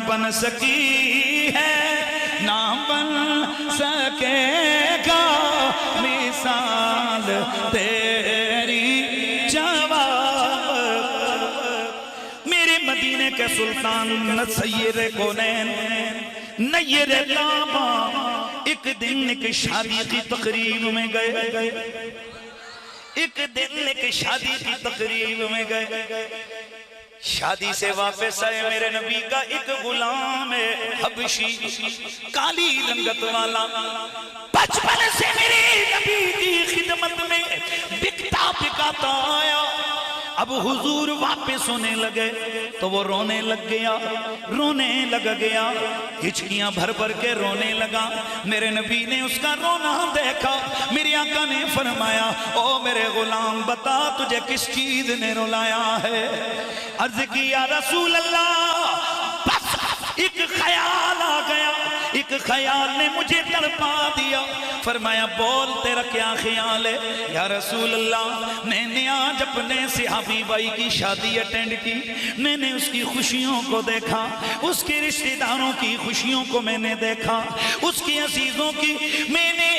बन सकी है ना बन सकेगा मिसाल तेरी जवाब। मेरे मदीने के सुल्तान सैयद कौनैन नय्यर काबा एक दिन एक शादी की तकरीब में गए, एक दिन एक शादी की तकरीब में गए। शादी से वापस आए मेरे नबी का एक गुलाम है हबशी, काली रंगत वाला, बचपन से मेरे नबी की खिदमत में बिकता बिकाता आया। अब हुजूर वापस होने लगे तो वो रोने लग गया, रोने लग गया, हिचकियां भर भर के रोने लगा। मेरे नबी ने उसका रोना देखा, मेरी आका ने फरमाया ओ मेरे गुलाम बता तुझे किस चीज ने रुलाया है। अर्ज की या रसूल अल्लाह, बस एक ख्याल आ गया, एक ख्याल ने मुझे तड़पा दिया। फरमाया बोल तेरा क्या ख्याल है। या रसूल अल्लाह, मैंने आज अपने सहाबी भाई की शादी अटेंड की, मैंने उसकी खुशियों को देखा, उसके रिश्तेदारों की खुशियों को मैंने देखा, उसके अजीजों की मैंने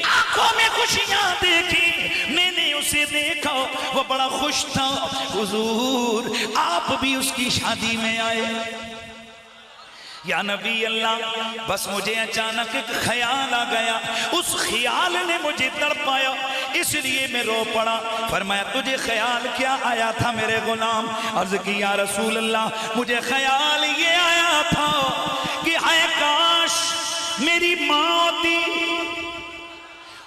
आंखों में खुशियां देखी, मैंने उसे देखा वो बड़ा खुश था। हुजूर आप भी उसकी शादी में आए। या नबी अल्लाह, बस मुझे अचानक एक ख्याल आ गया, उस ख्याल ने मुझे तड़पाया, इसलिए मैं रो पड़ा। फरमाया तुझे ख्याल क्या आया था मेरे गुलाम। अर्ज की या रसूल अल्लाह, मुझे ख्याल ये आया था कि हाय काश मेरी माँ होती,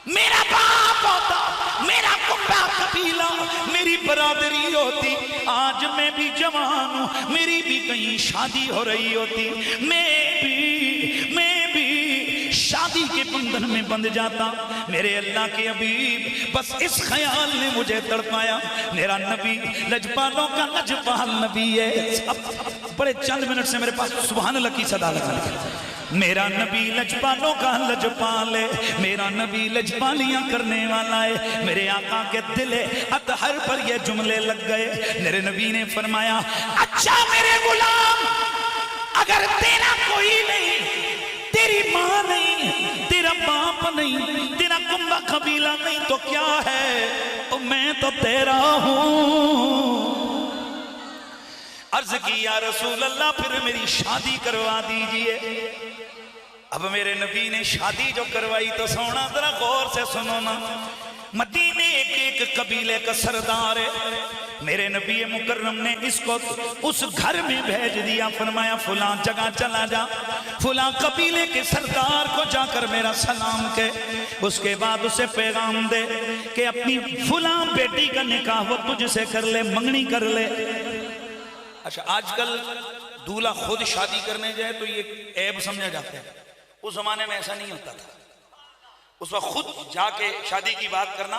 मेरा बाप होता, मेरा कुंबा कबीला, मेरी बरादरी होती, आज मैं भी जवान हूं, मेरी भी कहीं शादी हो रही होती, मैं भी शादी के बंधन में बंध जाता। मेरे अल्लाह के हबीब, बस इस ख्याल ने मुझे तड़पाया। मेरा नबी लजपालों का लजपाल नबी है। अब बड़े चंद मिनट से मेरे पास सुभान अल्लाह की सदा लगा। मेरा नबी लजपालों का लजपाल है, मेरा नबी लजपालियां करने वाला है। मेरे आका के दिल अतहर पर ये जुमले लग गए। मेरे नबी ने फरमाया अच्छा मेरे गुलाम, अगर तेरा कोई नहीं, तेरी माँ नहीं, तेरा बाप नहीं, तेरा कुंबा कबीला नहीं तो क्या है, तो मैं तो तेरा हूं। अर्ज की या रसूल अल्लाह, फिर मेरी शादी करवा दीजिए। अब मेरे नबी ने शादी जो करवाई तो सोना जरा गौर से सुनो ना। मदीने के एक कबीले का सरदार है, मेरे नबी मुकर्रम ने इसको उस घर में भेज दिया। फरमाया फुला जगह चला जा, फुला कबीले के सरदार को जाकर मेरा सलाम के, उसके बाद उसे पैगाम दे कि अपनी फुला बेटी का निकाह वो तुझसे कर ले, मंगनी कर ले। अच्छा आजकल दूल्हा खुद शादी करने जाए तो ये ऐब समझा जाता है, उस जमाने में ऐसा नहीं होता था। उस वक्त खुद जाके शादी की बात करना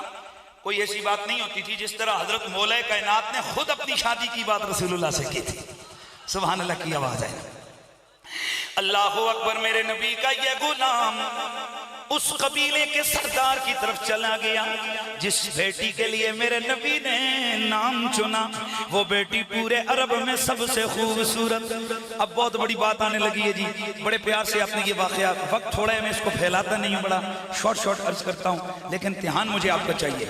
कोई ऐसी बात नहीं होती थी, जिस तरह हजरत मौला कायनात ने खुद अपनी शादी की बात रसूलुल्लाह से की थी। सुभान अल्लाह की आवाज है। अल्लाहु अकबर। मेरे नबी का ये गुलाम उस कबीले के सरदार की तरफ चला गया, जिस बेटी के लिए मेरे नबी ने नाम चुना, वो बेटी पूरे अरब में सबसे खूबसूरत। अब बहुत बड़ी बात आने लगी है जी, बड़े प्यार से आपने ये वाकया, वक्त थोड़ा है मैं इसको फैलाता नहीं हूँ, बड़ा शॉर्ट अर्ज करता हूँ, लेकिन ध्यान मुझे आपका चाहिए।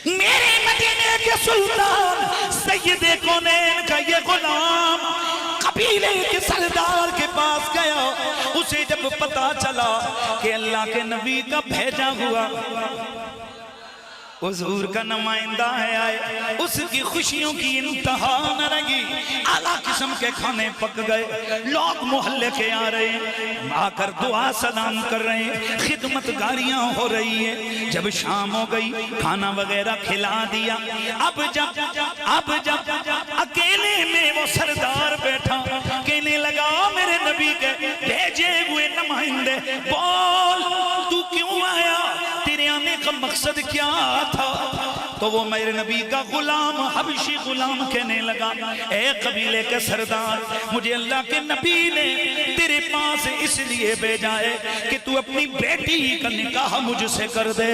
मेरे मदीने के सुल्तान सैयद कौनैन का ये गुलाम कबीले के सरदार के पास गया। उसे जब पता चला कि अल्लाह के नबी का भेजा हुआ हुजूर का नुमाइंदा है आए, उसकी खुशियों की इंतहा न रही। आला किस्म के खाने पक गए, लोग मोहल्ले के आ रहे हैं, आकर दुआ सलाम कर रहे हैं, खिदमतगारियां हो रही है। जब शाम हो गई, खाना वगैरह खिला दिया। अब जब अकेले में वो सरदार बैठा, कहने लगा मेरे नबी के भेजे हुए नुमाइंदे, बोल तू क्यों आया, तेरे आने का मकसद क्या था। तो वो मेरे नबी का गुलाम, हबशी गुलाम कहने लगा, ए कबीले के सरदार, मुझे अल्लाह के नबी ने तेरे पास इसलिए भेजा है कि तू अपनी बेटी का निकाह मुझसे कर दे।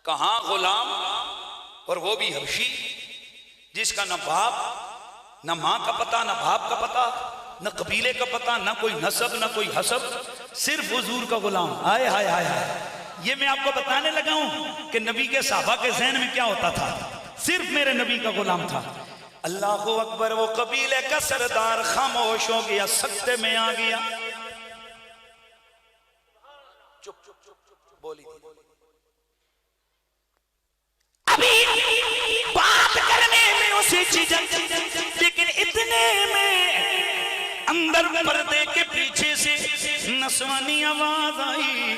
कहां गुलाम, और वो भी हबशी, जिसका न बाप ना माँ का पता, ना बाप का पता, ना कबीले का पता, ना कोई नसब, ना कोई हसब, सिर्फ हुजूर का गुलाम। हाय हाय हाय हाय। ये मैं आपको बताने लगा हूं कि नबी के साहबा के ज़हन में क्या होता था। सिर्फ मेरे नबी का गुलाम था। अल्लाह अकबर। वो कबीले का सरदार खामोश हो गया, सख्ते में आ गया। चुप चुप चुप चुप बोली अभी बात करने में उसे झिझक, लेकिन इतने में अंदर पर्दे के पीछे से नसवानी आवाज आई,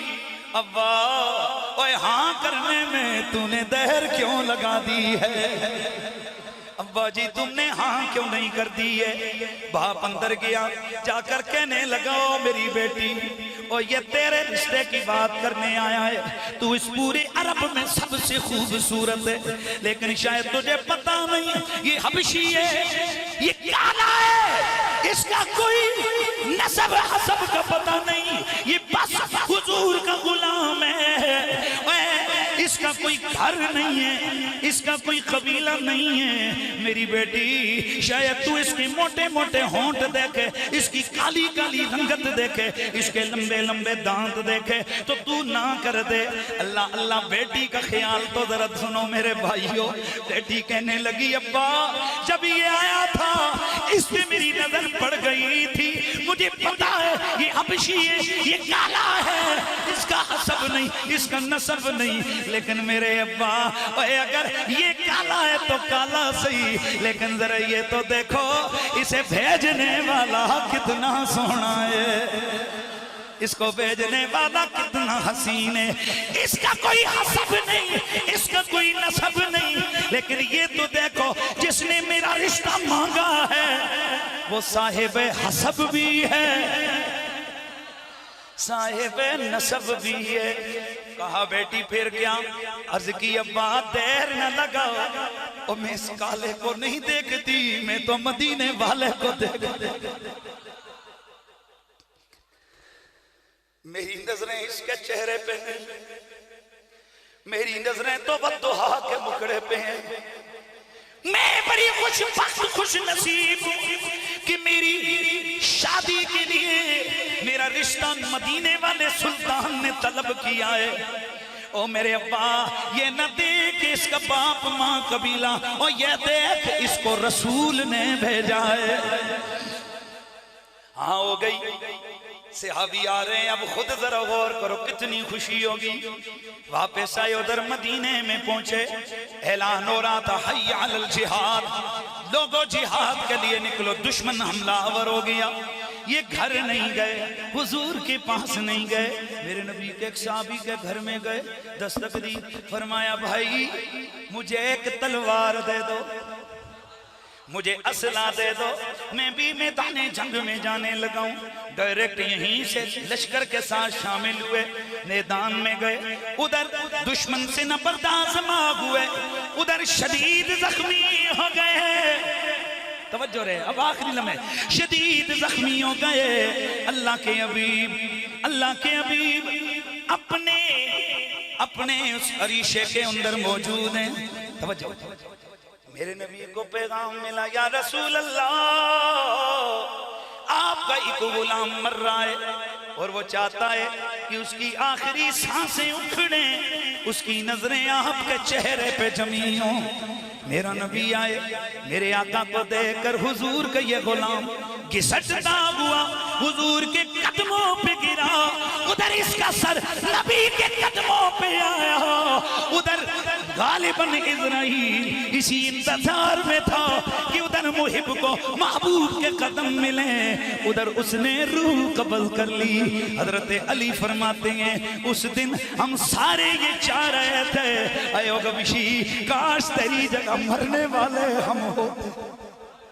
अब्बा ओए हाँ करने में तूने दहर क्यों लगा दी है? अब्बा जी तुमने हाँ क्यों नहीं कर दी है? बाप अंदर गया, जाकर कहने लगा ओ मेरी बेटी, और ये तेरे रिश्ते की बात करने आया है। तू इस पूरे अरब में सबसे खूबसूरत है, लेकिन शायद तुझे पता नहीं ये हबशी है, ये काला है, इसका कोई नसब हसब का पता नहीं, ये बस हुजूर का गुलाम है। इसका कोई घर नहीं है, इसका कोई कबीला नहीं है। मेरी बेटी शायद तू इसके मोटे मोटे होंठ देखे, इसकी काली काली रंगत देखे, इसके लंबे लंबे दांत देखे तो तू ना कर दे। अल्लाह अल्लाह। बेटी का ख्याल तो जरा सुनो मेरे भाइयों। बेटी कहने लगी अब्बा जब ये आया था इस पे मेरी नजर पड़ गई थी, मुझे पता है ये हबशी है, ये काला है, इसका हसब नहीं, इसका नसब नहीं, लेकिन मेरे अब्बा अगर ये काला है तो काला सही, लेकिन जरा ये तो देखो इसे भेजने वाला कितना सोना है, इसको भेजने वाला कितना हसीन है, इसका कोई हसब नहीं, इसका कोई नसब नहीं, लेकिन ये तो देखो जिसने मेरा रिश्ता मांगा है वो साहिब हसब भी है, साहिब नसब भी है। कहा बेटी फिर क्या? अर्ज की अब्बा देर न लगाओ, और मैं इस काले को नहीं देखती, मैं तो मदीने वाले को देखती। मेरी नजरें इसके चेहरे पे हैं, मेरी नजरें तो बद्दुहा के मुखड़े पे हैं। मैं बड़ी खुश नसीब कि मेरी शादी के लिए मेरा रिश्ता मदीने वाले सुल्तान ने तलब किया है। ओ मेरे अब्बा ये न देख इसका बाप माँ कबीला, और ये देख इसको रसूल ने भेजा है। हाँ हो गई, सहाबी आ रहे हैं, अब खुद जरा गौर करो कितनी खुशी होगी। वापस आए, उधर मदीने में पहुंचे, ऐलान हो रहा था हय्या अलल जिहाद, लोगों जिहाद के लिए निकलो, दुश्मन हमलावर हो गया। ये घर नहीं गए, हुजूर के पास नहीं गए, मेरे नबी के एक सहाबी के घर में गए, दस्तक दी, फरमाया भाई मुझे एक तलवार दे दो, मुझे असला दे दो, मैं भी मैदाने जंग में जाने लगा हूं। डायरेक्ट यहीं से लश्कर के साथ शामिल हुए, मैदान में गए, उधर दुश्मन से न बर्दाश्त हुए, उधर शदीद जख्मी हो गए। तवज्जो रहे, अब आखिरी लम्हे, शदीद जख्मी हो गए। अल्लाह के हबीब, अल्लाह के हबीब अपने अपने उस अरीशे के अंदर मौजूद हैं। तवज्जो, मेरे नबी को पैगाम मिला, या रसूल अल्लाह आपका एक गुलाम मर रहा है और वो चाहता है कि उसकी आखिरी सांसें उखड़े, उसकी नजरें आपके चेहरे पे जमी हो। मेरा नबी आए, मेरे आका को देखकर हुजूर का ये गुलाम घिसटता हुआ हुजूर के कदमों पे गिरा, उधर इसका सर नबी के कदमों पे आया, उधर गालिबन इज़राइल इसी इंतजार में था कि उधर मुहिब को महबूब के कदम मिले, उधर उसने रूह कबल कर ली। हजरत अली फरमाते हैं उस दिन हम सारे ये चाह रहे थे, अयोगविशी काश तेरी जगह मरने वाले हम होते।